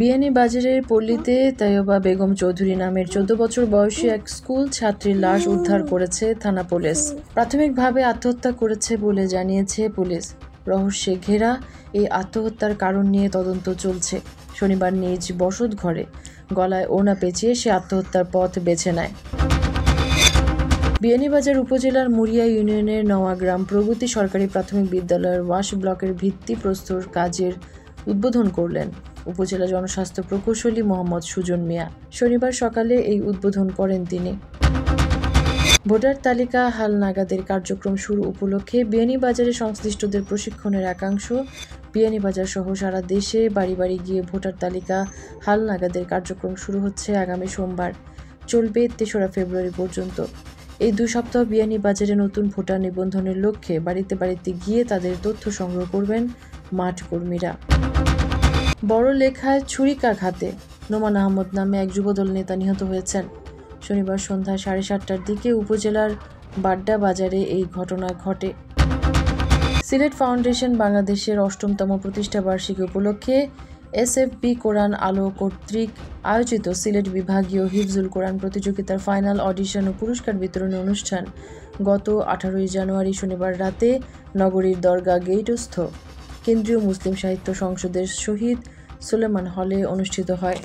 বিয়ানীবাজারের পল্লীতে তাইয়বা বেগম চৌধুরী নামের 14 বছর বয়সী এক স্কুল ছাত্রীর লাশ উদ্ধার করেছে থানা পুলিশ। প্রাথমিকভাবে আত্মহত্যা করেছে বলে জানিয়েছে পুলিশ। রহস্যে ঘেরা এই আত্মহত্যার কারণ নিয়ে তদন্ত চলছে। শনিবার নিজ বসত ঘরে গলায় ওড়না পেঁচিয়ে সে আত্মহত্যার পথ বেছে নেয়। বিয়ানীবাজার উপজেলার মুড়িয়া ইউনিয়নের নওয়াগ্রাম প্রগতি সরকারি প্রাথমিক বিদ্যালয়ের ওয়াশ ব্লকের ভিত্তি প্রস্তর কাজের উদ্বোধন করলেন উপজেলা জনস্বাস্থ্য প্রকৌশলী মোহাম্মদ সুজন মিয়া। শনিবার সকালে এই উদ্বোধন করেন তিনি। ভোটার তালিকা হালনাগাদের কার্যক্রম শুরু উপলক্ষে বিয়ানীবাজারে সংশ্লিষ্টদের প্রশিক্ষণের একাংশ বিয়ানীবাজার সহ সারা দেশে বাড়ি বাড়ি গিয়ে ভোটার তালিকা হালনাগাদের কার্যক্রম শুরু হচ্ছে আগামী সোমবার, চলবে ৩রা ফেব্রুয়ারি পর্যন্ত। এই 2 সপ্তাহ বিয়ানীবাজারে নতুন ভোটার নিবন্ধনের লক্ষ্যে বাড়িতে বাড়িতে গিয়ে তাদের তথ্য সংগ্রহ করবেন মাঠ কর্মীরা। বড় লেখায় ছুরিকাঘাতে নোমান আহমদ নামে এক যুবদল নেতা নিহত হয়েছেন। শনিবার সন্ধ্যা 7:30টার দিকে উপজেলার বাড্ডা বাজারে এই ঘটনা ঘটে। সিলেট ফাউন্ডেশন বাংলাদেশের 8তম প্রতিষ্ঠা বার্ষিকী উপলক্ষে এসএফবি কোরআন আলো কর্তৃক আয়োজিত সিলেট বিভাগীয় হিফজুল কোরআন প্রতিযোগিতার ফাইনাল অডিশন ও পুরস্কার বিতরণী অনুষ্ঠান গত 18 জানুয়ারি শনিবার রাতে নগরীর দরগা গেটস্থ কেন্দ্রীয় মুসলিম সাহিত্য সংসদের শহীদ সুলেমান হলে অনুষ্ঠিত হয়।